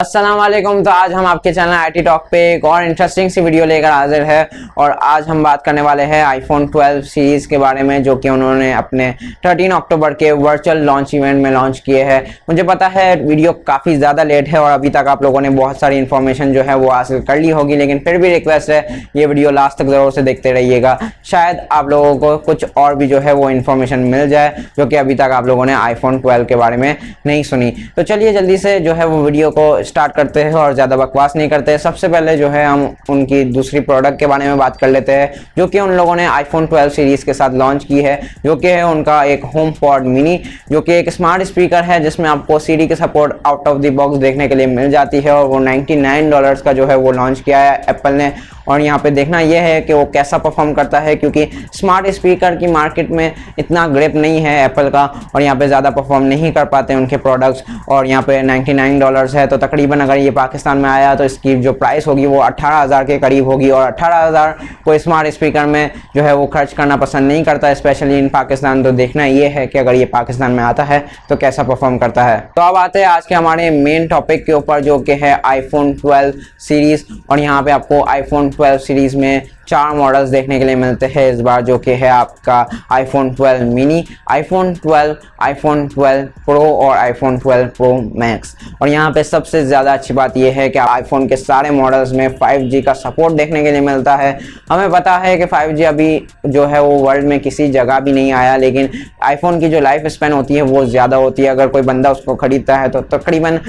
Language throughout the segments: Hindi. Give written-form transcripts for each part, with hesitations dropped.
अस्सलाम वालेकुम। तो आज हम आपके चैनल आईटी टॉक पे एक और इंटरेस्टिंग सी वीडियो लेकर हाजिर है और आज हम बात करने वाले हैं आईफोन 12 सीरीज के बारे में, जो कि उन्होंने अपने 13 अक्टूबर के वर्चुअल लॉन्च इवेंट में लॉन्च किए हैं। मुझे पता है वीडियो काफ़ी ज़्यादा लेट है और अभी तक आप लोगों ने बहुत सारी इन्फॉर्मेशन जो है वो हासिल कर ली होगी, लेकिन फिर भी रिक्वेस्ट है ये वीडियो लास्ट तक ज़रूर से देखते रहिएगा। शायद आप लोगों को कुछ और भी जो है वो इन्फॉर्मेशन मिल जाए जो कि अभी तक आप लोगों ने आईफोन 12 के बारे में नहीं सुनी। तो चलिए जल्दी से जो है वो वीडियो को स्टार्ट करते हैं और ज़्यादा बकवास नहीं करते। सबसे पहले जो है हम उनकी दूसरी प्रोडक्ट के बारे में बात कर लेते हैं, जो कि उन लोगों ने आईफोन 12 सीरीज़ के साथ लॉन्च की है, जो कि है उनका एक होम पॉड मिनी, जो कि एक स्मार्ट स्पीकर है जिसमें आपको सीरी की support out of the box देखने के लिए मिल जाती है। और वो $99 का जो है वो लॉन्च किया है एप्पल ने। और यहाँ पे देखना यह है कि वो कैसा परफॉर्म करता है, क्योंकि स्मार्ट स्पीकर की मार्केट में इतना ग्रिप नहीं है एप्पल का और यहाँ पे ज़्यादा परफॉर्म नहीं कर पाते उनके प्रोडक्ट्स। और यहाँ पे $99 है, तो तकरीबन अगर ये पाकिस्तान में आया तो इसकी जो प्राइस होगी वो 18,000 के करीब होगी। और 18,000 कोई स्मार्ट स्पीकर में जो है वो खर्च करना पसंद नहीं करता, स्पेशली इन पाकिस्तान। तो देखना ये है कि अगर ये पाकिस्तान में आता है तो कैसा परफॉर्म करता है। तो अब आते हैं आज के हमारे मेन टॉपिक के ऊपर, जो कि है आईफोन 12 सीरीज़। और यहाँ पे आपको आईफोन 12 सीरीज़ में 4 मॉडल्स देखने के लिए मिलते हैं इस बार, जो कि है आपका iPhone 12 mini, iPhone 12, iPhone 12 pro और आईफोन 12 प्रो मैक्स। और यहाँ पे सबसे ज़्यादा अच्छी बात यह है कि आईफोन के सारे मॉडल्स में 5G का सपोर्ट देखने के लिए मिलता है। हमें पता है कि 5G अभी जो है वो वर्ल्ड में किसी जगह भी नहीं आया, लेकिन आईफोन की जो लाइफ स्पैन होती है वो ज़्यादा होती है। अगर कोई बंदा उसको ख़रीदता है तो तकरीबन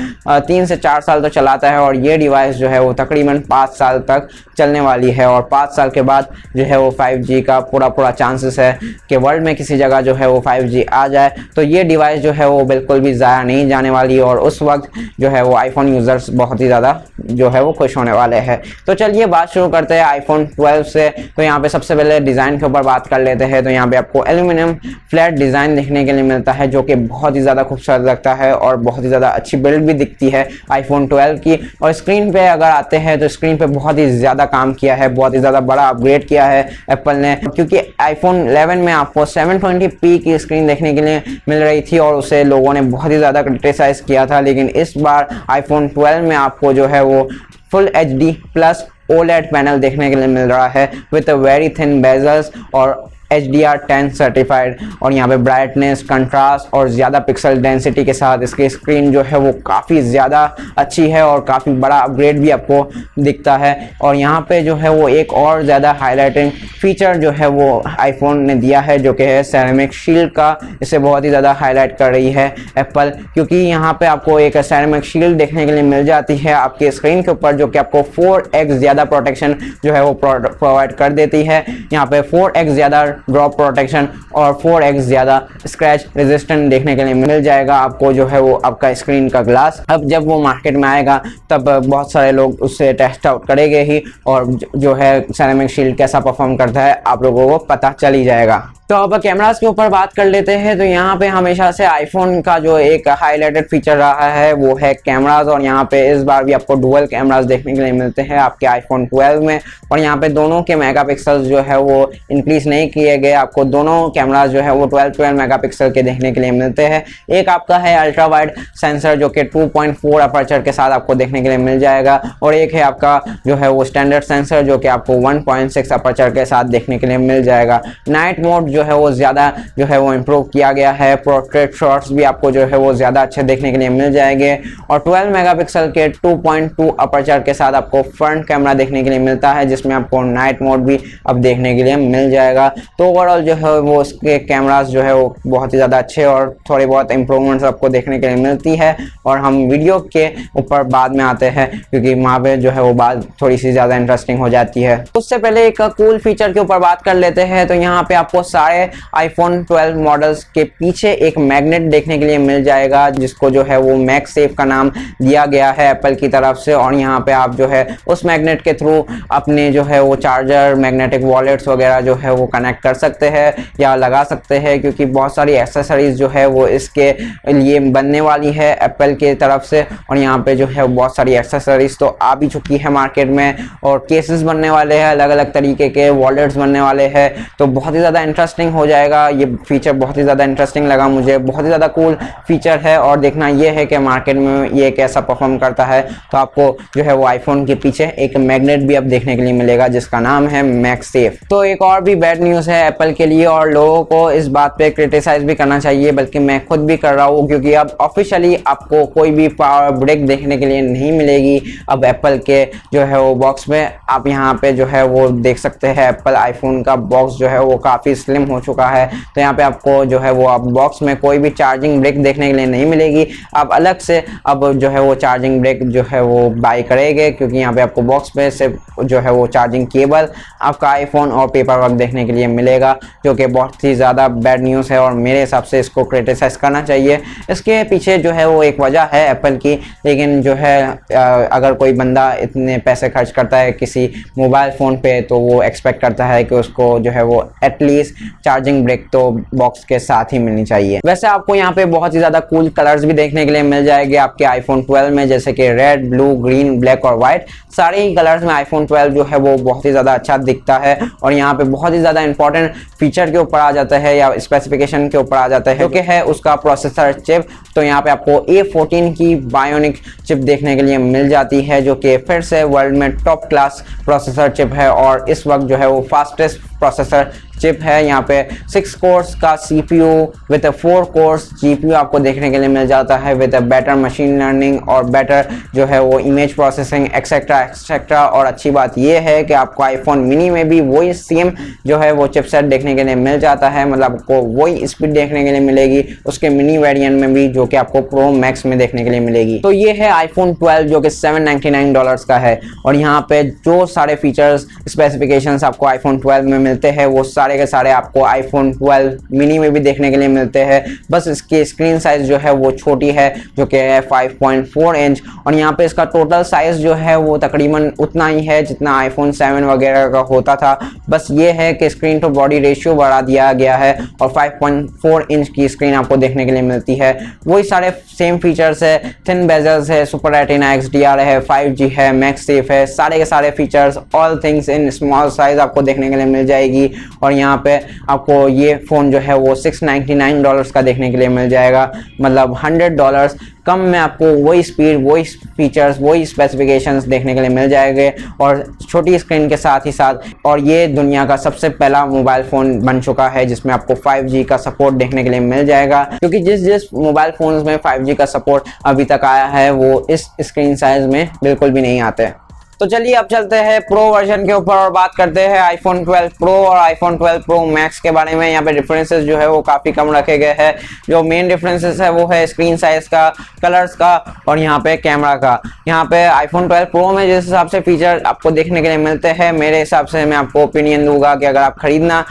3 से 4 साल तो चलाता है, और ये डिवाइस जो है वो तकरीबन 5 साल तक चलने वाली है। और 5 साल के बाद जो है वो 5G का पूरा चांसेस है कि वर्ल्ड में किसी जगह जो है वो 5G आ जाए। तो ये डिवाइस जो है वो बिल्कुल भी ज़ाया नहीं जाने वाली, और उस वक्त जो है वो आईफोन यूज़र्स बहुत ही ज़्यादा जो है वो खुश होने वाले हैं। तो चलिए बात शुरू करते हैं आईफोन 12 से। तो यहाँ पे सबसे पहले डिज़ाइन के ऊपर बात कर लेते हैं। तो यहाँ पे आपको एल्यूमिनियम फ्लैट डिज़ाइन देखने के लिए मिलता है, जो कि बहुत ही ज़्यादा खूबसूरत लगता है और बहुत ही ज़्यादा अच्छी बिल्ड भी दिखती है आईफोन 12 की। और स्क्रीन पे अगर आते हैं तो स्क्रीन पे बहुत ही ज़्यादा काम किया है, बहुत ही ज़्यादा बड़ा अपग्रेड किया है एप्पल ने, क्योंकि आईफोन 11 में आपको 720p की स्क्रीन देखने के लिए मिल रही थी और उसे लोगों ने बहुत ही ज़्यादा क्रिटिसाइज किया था। लेकिन इस बार आईफोन 12 में आपको जो है वो full HD plus OLED panel देखने के लिए मिल रहा है विद वेरी थिन बेजल्स और HDR10 सर्टिफाइड। और यहाँ पे ब्राइटनेस, कंट्रास्ट और ज़्यादा पिक्सल डेंसिटी के साथ इसकी स्क्रीन जो है वो काफ़ी ज़्यादा अच्छी है और काफ़ी बड़ा अपग्रेड भी आपको दिखता है। और यहाँ पे जो है वो एक और ज़्यादा हाईलाइटिंग फीचर जो है वो आईफोन ने दिया है, जो कि है सेरेमिक शील्ड का। इसे बहुत ही ज़्यादा हाईलाइट कर रही है एप्पल, क्योंकि यहाँ पे आपको एक सेरेमिक शील्ड देखने के लिए मिल जाती है आपकी स्क्रीन के ऊपर, जो कि आपको 4x ज़्यादा प्रोटेक्शन जो है वो प्रोवाइड कर देती है। यहाँ पे 4x ज़्यादा ड्रॉप प्रोटेक्शन और 4x ज़्यादा स्क्रैच रेजिस्टेंट देखने के लिए मिल जाएगा आपको जो है वो आपका स्क्रीन का ग्लास। अब जब वो मार्केट में आएगा तब बहुत सारे लोग उससे टेस्ट आउट करेंगे ही, और जो है सेरेमिक शील्ड कैसा परफॉर्म करता है आप लोगों को पता चल ही जाएगा। तो अब कैमरास के ऊपर बात कर लेते हैं। तो यहाँ पे हमेशा से आईफोन का जो एक हाईलाइटेड फीचर रहा है वो है कैमरास, और यहाँ पे इस बार भी आपको डुअल कैमरास देखने के लिए मिलते हैं आपके आईफोन 12 में। और यहाँ पे दोनों के मेगापिक्सल्स जो है वो इंक्रीज नहीं किए गए, आपको दोनों कैमरास जो है वो 12 मेगापिक्सल के देखने के लिए मिलते हैं। एक आपका है अल्ट्रा वाइड सेंसर, जो कि 2.4 अपर्चर के साथ आपको देखने के लिए मिल जाएगा, और एक है आपका जो है वो स्टैंडर्ड सेंसर, जो कि आपको 1.6 अपर्चर के साथ देखने के लिए मिल जाएगा। नाइट मोड जो है वो ज़्यादा जो है वो इम्प्रूव किया गया है, पोर्ट्रेट शॉट्स भी आपको जो है वो ज़्यादा अच्छे देखने के लिए मिल जाएंगे। और 12 मेगापिक्सल के 2.2 अपर्चर के साथ आपको फ्रंट कैमरा देखने के लिए मिलता है, जिसमें आपको नाइट मोड भी अब देखने के लिए मिल जाएगा। तो ओवरऑल जो है वो उसके कैमरास जो है वो बहुत ही ज़्यादा अच्छे और थोड़ी बहुत इंप्रूवमेंट्स आपको देखने के लिए मिलती है। और हम वीडियो के ऊपर बाद में आते हैं, क्योंकि वहाँ पे जो है वो बात थोड़ी सी ज़्यादा इंटरेस्टिंग हो जाती है। उससे पहले एक कूल फीचर के ऊपर बात कर लेते हैं। तो यहाँ पे आपको सारे आईफोन 12 मॉडल्स के पीछे एक मैग्नेट देखने के लिए मिल जाएगा, जिसको जो है वो मैगसेफ का नाम दिया गया है एप्पल की तरफ से। और यहाँ पे आप जो है उस मैग्नेट के थ्रू अपने जो है वो चार्जर, मैग्नेटिक वॉलेट्स वगैरह जो है वो कनेक्ट कर सकते हैं या लगा सकते हैं, क्योंकि बहुत सारी एक्सेसरीज जो है वो इसके लिए बनने वाली है एप्पल की तरफ से। और यहाँ पे जो है बहुत सारी एक्सेसरीज तो आ भी चुकी है मार्केट में, और केसेस बनने वाले हैं, अलग अलग तरीके के वॉलेट्स बनने वाले हैं। तो बहुत ही ज़्यादा इंटरेस्टिंग इंटरेस्टिंग हो जाएगा। ये फीचर बहुत ही ज़्यादा इंटरेस्टिंग लगा मुझे, बहुत ही ज़्यादा कूल फीचर है। और देखना ये है कि मार्केट में ये कैसा परफॉर्म करता है। तो आपको जो है वो आईफोन के पीछे एक मैग्नेट भी अब देखने के लिए मिलेगा जिसका नाम है मैगसेफ। तो एक और भी बैड न्यूज़ है एप्पल के लिए, और लोगों को इस बात पे क्रिटिसाइज भी करना चाहिए, बल्कि मैं खुद भी कर रहा हूँ, क्योंकि अब ऑफिशियली आपको कोई भी पावर ब्रेक देखने के लिए नहीं मिलेगी। अब एप्पल के जो है वो बॉक्स में आप यहाँ पे जो है वो देख सकते हैं, एप्पल आईफोन का बॉक्स जो है वो काफ़ी स्लिम हो चुका है। तो यहाँ पे आपको जो है वो अब बॉक्स में कोई भी चार्जिंग ब्रेक देखने के लिए नहीं मिलेगी। आप अलग से अब जो है वो चार्जिंग ब्रेक जो है वो बाय करेंगे, क्योंकि यहाँ पे आपको बॉक्स में सिर्फ जो है वो चार्जिंग केबल, आपका आईफोन और पेपर वर्क देखने के लिए मिलेगा, जो कि बहुत ही ज़्यादा बैड न्यूज़ है और मेरे हिसाब से इसको क्रिटिसाइज करना चाहिए। इसके पीछे जो है वो एक वजह है एप्पल की, लेकिन जो है अगर कोई बंदा इतने पैसे खर्च करता है किसी मोबाइल फ़ोन पे, तो वो एक्सपेक्ट करता है कि उसको जो है वो एटलीस्ट चार्जिंग ब्रेक तो बॉक्स के साथ ही मिलनी चाहिए। वैसे आपको यहाँ पे बहुत ही ज़्यादा कूल कलर्स भी देखने के लिए मिल जाएंगे आपके आईफोन 12 में, जैसे कि रेड, ब्लू, ग्रीन, ब्लैक और व्हाइट। सारे ही कलर्स में आईफोन 12 जो है वो बहुत ही ज़्यादा अच्छा दिखता है। और यहाँ पे बहुत ही ज़्यादा इंपॉर्टेंट फीचर के ऊपर आ जाता है या स्पेसिफिकेशन के ऊपर आ जाता है, जो कि है उसका प्रोसेसर चिप। तो यहाँ पे आपको A14 की बायोनिक चिप देखने के लिए मिल जाती है, जो कि फिर से वर्ल्ड में टॉप क्लास प्रोसेसर चिप है और इस वक्त जो है वो फास्टेस्ट प्रोसेसर चिप है। यहाँ पे 6 कोर्स का CPU विद 4 कोर्स GPU आपको देखने के लिए मिल जाता है, विद बेटर मशीन लर्निंग और बेटर जो है वो इमेज प्रोसेसिंग एक्सेट्रा एक्सेट्रा। और अच्छी बात ये है कि आपको आईफोन मिनी में भी वही सेम जो है वो चिपसेट देखने के लिए मिल जाता है, मतलब आपको वही स्पीड देखने के लिए मिलेगी उसके मिनी वेरिएंट में भी, जो कि आपको प्रो मैक्स में देखने के लिए मिलेगी। तो ये है आईफोन 12 जो कि $799 का है। और यहाँ पे जो सारे फीचर्स स्पेसिफिकेशंस आपको आईफोन 12 में मिलते हैं वो सारे के सारे आपको आईफोन 12 मिनी में भी देखने के लिए मिलते हैं। बस इसकी स्क्रीन साइज जो है वो छोटी है, जो कि है 5.4 इंच। और यहाँ पे इसका टोटल साइज जो है वो तकरीबन उतना ही है जितना आईफोन 7 वगैरह का होता था। बस ये है कि स्क्रीन टू बॉडी रेशियो बढ़ा दिया गया है और 5.4 इंच की स्क्रीन आपको देखने के लिए मिलती है। वही सारे सेम फीचर्स है, थिन बेजल्स है, सुपर रेटिना XDR है, 5G है, मैगसेफ है, सारे के सारे features all things in small size आपको देखने के लिए मिल जाएगी। और यहाँ पे आपको ये फ़ोन जो है वो $699 का देखने के लिए मिल जाएगा, मतलब $100 कम में आपको वही स्पीड, वही फीचर्स, वही स्पेसिफिकेशंस देखने के लिए मिल जाएंगे और छोटी स्क्रीन के साथ ही साथ। और ये दुनिया का सबसे पहला मोबाइल फ़ोन बन चुका है जिसमें आपको 5G का सपोर्ट देखने के लिए मिल जाएगा, क्योंकि जिस मोबाइल फ़ोन्स में 5G का सपोर्ट अभी तक आया है वो इस स्क्रीन साइज में बिल्कुल भी नहीं आते। तो चलिए अब चलते हैं प्रो वर्जन के ऊपर और बात करते हैं आईफोन 12 प्रो और आईफोन 12 प्रो मैक्स के बारे में। यहाँ पे डिफरेंसेस जो है वो काफ़ी कम रखे गए हैं। जो मेन डिफरेंसेस है वो है स्क्रीन साइज का, कलर्स का और यहाँ पे कैमरा का। यहाँ पे आईफोन 12 प्रो में जिस हिसाब से फीचर आपको देखने के लिए मिलते हैं, मेरे हिसाब से मैं आपको ओपिनियन दूंगा कि अगर आप खरीदना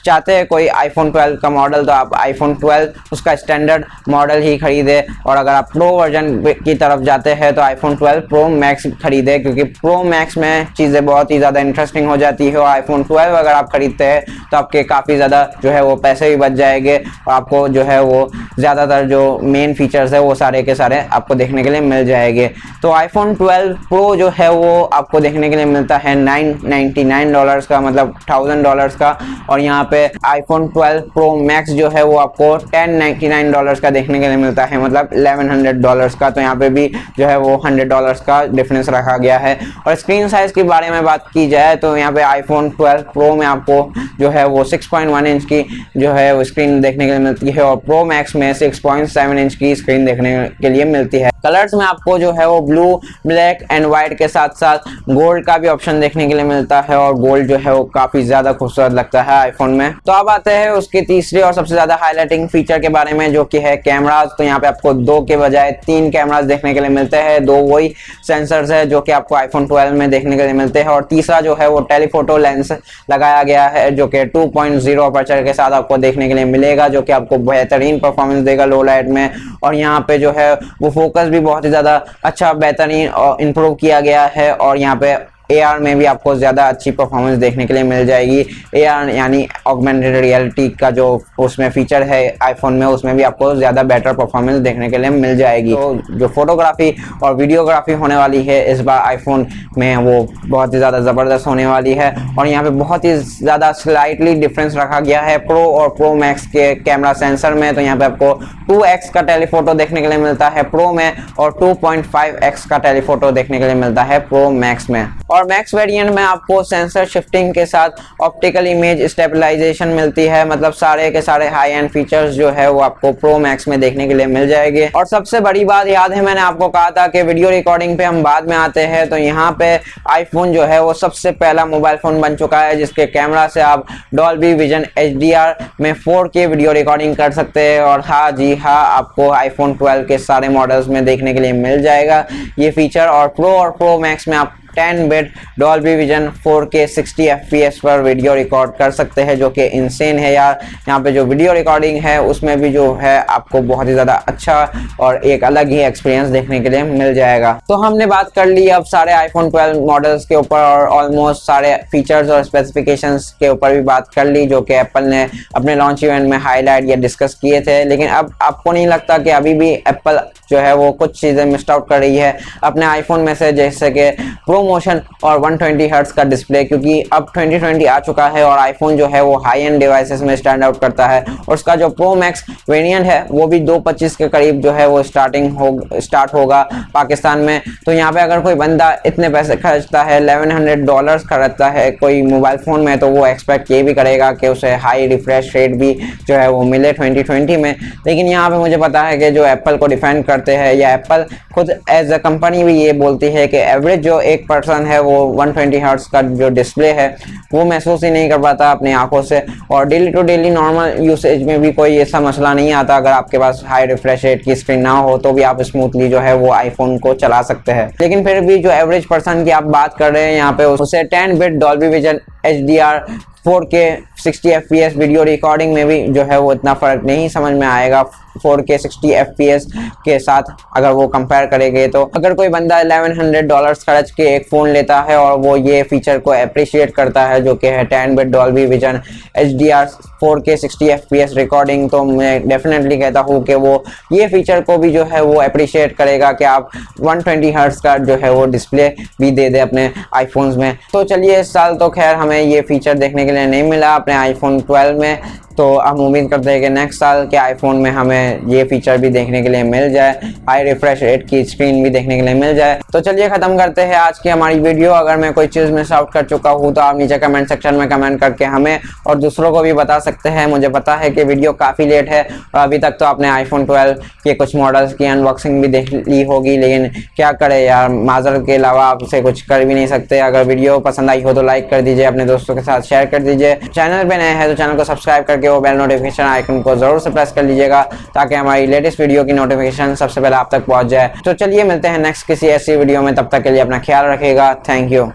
चाहते हैं कोई आईफोन 12 का मॉडल, तो आप आईफोन 12 उसका स्टैंडर्ड मॉडल ही खरीदे। और अगर आप प्रो वर्जन की तरफ जाते हैं तो आईफोन 12 प्रो मैक्स खरीदे, क्योंकि प्रो मैक्स में चीज़ें बहुत ही ज़्यादा इंटरेस्टिंग हो जाती है। और आईफोन 12 अगर आप खरीदते हैं तो आपके काफ़ी ज़्यादा जो है वो पैसे भी बच जाएंगे और आपको जो है वो ज़्यादातर जो मेन फीचर्स है वो सारे के सारे आपको देखने के लिए मिल जाएंगे। तो आईफोन 12 प्रो जो है वो आपको देखने के लिए मिलता है $999 का, मतलब $1000 का। और यहाँ पे आईफोन 12 प्रो मैक्स जो है वो आपको $1099 का देखने के लिए मिलता है, मतलब $1100 का। तो यहाँ पे भी जो है वो $100 का डिफरेंस रखा गया है। और स्क्रीन साइज के बारे में बात की जाए तो यहाँ पे आईफोन 12 प्रो में आपको जो है वो 6.1 इंच की जो है वो स्क्रीन देखने के लिए मिलती है और प्रो मैक्स में 6.7 इंच की स्क्रीन देखने के लिए मिलती है। कलर्स में आपको जो है वो ब्लू, ब्लैक एंड व्हाइट के साथ साथ गोल्ड का भी ऑप्शन देखने के लिए मिलता है और गोल्ड जो है वो काफी ज्यादा खूबसूरत लगता है आईफोन में। तो अब आते हैं उसके तीसरे और सबसे ज्यादा हाईलाइटिंग फीचर के बारे में, जो कि है कैमराज। तो यहाँ पे आपको 2 के बजाय 3 कैमराज देखने के लिए मिलते हैं। 2 वही सेंसर्स है जो कि आपको आईफोन 12 में देखने के लिए मिलते हैं और तीसरा जो है वो टेलीफोटो लेंस लगाया गया है, जो कि 2.0 अपर्चर के साथ आपको देखने के लिए मिलेगा, जो कि आपको बेहतरीन परफॉर्मेंस देगा लो लाइट में। और यहाँ पे जो है वो फोकस भी बहुत ही ज्यादा अच्छा बेहतरीन और इम्प्रूव किया गया है। और यहाँ पे AR में भी आपको ज़्यादा अच्छी परफॉर्मेंस देखने के लिए मिल जाएगी। AR यानी ऑगमेंटेड रियलिटी का जो उसमें फीचर है आईफोन में, उसमें भी आपको ज़्यादा बेटर परफॉर्मेंस देखने के लिए मिल जाएगी। तो जो फोटोग्राफी और वीडियोग्राफी होने वाली है इस बार आईफोन में, वो बहुत ही ज़्यादा ज़बरदस्त होने वाली है। और यहाँ पे बहुत ही ज़्यादा स्लाइटली डिफरेंस रखा गया है प्रो और प्रो मैक्स के कैमरा सेंसर में। तो यहाँ पे आपको 2x का टेलीफोटो देखने के लिए मिलता है प्रो में और 2.5x का टेलीफोटो देखने के लिए मिलता है प्रो मैक्स में। और मैक्स वेरिएंट में आपको सेंसर शिफ्टिंग के साथ ऑप्टिकल इमेज स्टेबलाइजेशन मिलती है। मतलब सारे के सारे हाई एंड फीचर्स जो है वो आपको प्रो मैक्स में देखने के लिए मिल जाएंगे। और सबसे बड़ी बात याद है, मैंने आपको कहा था कि वीडियो रिकॉर्डिंग पे हम बाद में आते हैं, तो यहाँ पे आईफोन जो है वो सबसे पहला मोबाइल फोन बन चुका है जिसके कैमरा से आप डॉल्बी विजन HDR में 4K वीडियो रिकॉर्डिंग कर सकते हैं। और हाँ जी हाँ, आपको आईफोन 12 के सारे मॉडल्स में देखने के लिए मिल जाएगा ये फीचर। और प्रो मैक्स में आप 10 bit Dolby vision 4K 60 FPS पर वीडियो रिकॉर्ड कर सकते हैं, जो कि इंसेन है यार। यहाँ पे जो वीडियो रिकॉर्डिंग है उसमें भी जो है आपको बहुत ही ज़्यादा अच्छा और एक अलग ही एक्सपीरियंस देखने के लिए मिल जाएगा। तो हमने बात कर ली अब सारे आईफोन 12 मॉडल्स के ऊपर और ऑलमोस्ट सारे फीचर्स और स्पेसिफिकेशंस के ऊपर भी बात कर ली, जो कि एप्पल ने अपने लॉन्च इवेंट में हाईलाइट या डिस्कस किए थे। लेकिन अब आपको नहीं लगता कि अभी भी एप्पल जो है वो कुछ चीज़ें मिस आउट कर रही है अपने आईफोन में से, जैसे कि प्रोमोशन और 120 हर्ट्ज का डिस्प्ले? क्योंकि अब 2020 आ चुका है और आईफोन जो है वो हाई एंड डिवाइसेस में स्टैंड आउट करता है। और उसका जो प्रो मैक्स वेरिएंट है वो भी 225 के करीब जो है वो स्टार्ट होगा पाकिस्तान में। तो यहाँ पे अगर कोई बंदा इतने पैसे खर्चता है, $1100 खर्चता है कोई मोबाइल फ़ोन में, तो वो एक्सपेक्ट ये भी करेगा कि उसे हाई रिफ्रेश रेट भी जो है वो मिले 2020 में। लेकिन यहाँ पे मुझे पता है कि जो एप्पल को डिफेंड करते हैं, या एप्पल खुद एज अ कंपनी भी ये बोलती है कि एवरेज जो एक पर्सन है वो 120 हर्ट्ज का जो डिस्प्ले है वो महसूस ही नहीं कर पाता अपनी आंखों से। और daily to daily normal usage में भी कोई ऐसा मसला नहीं आता। अगर आपके पास हाई रिफ्रेश रेट की स्क्रीन ना हो तो भी आप स्मूथली जो है वो आईफोन को चला सकते हैं। लेकिन फिर भी जो एवरेज पर्सन की आप बात कर रहे हैं यहाँ पे, उसे 10 bit Dolby vision HDR 4K 60 FPS video recording में भी जो है वो इतना फ़र्क नहीं समझ में आएगा 4K 60 FPS के साथ अगर वो कंपेयर करेंगे। तो अगर कोई बंदा $1100 खर्च के एक फ़ोन लेता है और वो ये फीचर को अप्रिशिएट करता है, जो कि है 10 bit Dolby vision HDR 4K 60 FPS recording, तो मैं डेफिनेटली कहता हूँ कि वो ये फीचर को भी जो है वो अप्रिशिएट करेगा कि आप 120 हर्ट्ज का जो है वो डिस्प्ले भी दे दे अपने आईफोन्स में। तो चलिए, इस साल तो खैर हमें ये फीचर देखने के लिए नहीं मिला अपने आईफोन 12 में, तो हम उम्मीद करते हैं कि नेक्स्ट साल के आईफोन में हमें ये फीचर भी देखने के लिए मिल जाए, हाई रिफ्रेश रेट की स्क्रीन भी देखने के लिए मिल जाए। तो चलिए ख़त्म करते हैं आज की हमारी वीडियो। अगर मैं कोई चीज़ मिस आउट कर चुका हूँ तो आप नीचे कमेंट सेक्शन में कमेंट करके हमें और दूसरों को भी बता सकते हैं। मुझे पता है कि वीडियो काफ़ी लेट है और अभी तक तो आपने आईफोन 12 के कुछ मॉडल्स की अनबॉक्सिंग भी देख ली होगी, लेकिन क्या करें यार, माजर के अलावा आपसे कुछ कर भी नहीं सकते। अगर वीडियो पसंद आई हो तो लाइक कर दीजिए, अपने दोस्तों के साथ शेयर कर दीजिए। चैनल पर नए हैं तो चैनल को सब्सक्राइब करके वो बेल नोटिफिकेशन आइकन को जरूर से प्रेस कर लीजिएगा, ताकि हमारी लेटेस्ट वीडियो की नोटिफिकेशन सबसे पहले आप तक पहुंच जाए। तो चलिए मिलते हैं नेक्स्ट किसी ऐसी वीडियो में, तब तक के लिए अपना ख्याल रखिएगा। Thank you.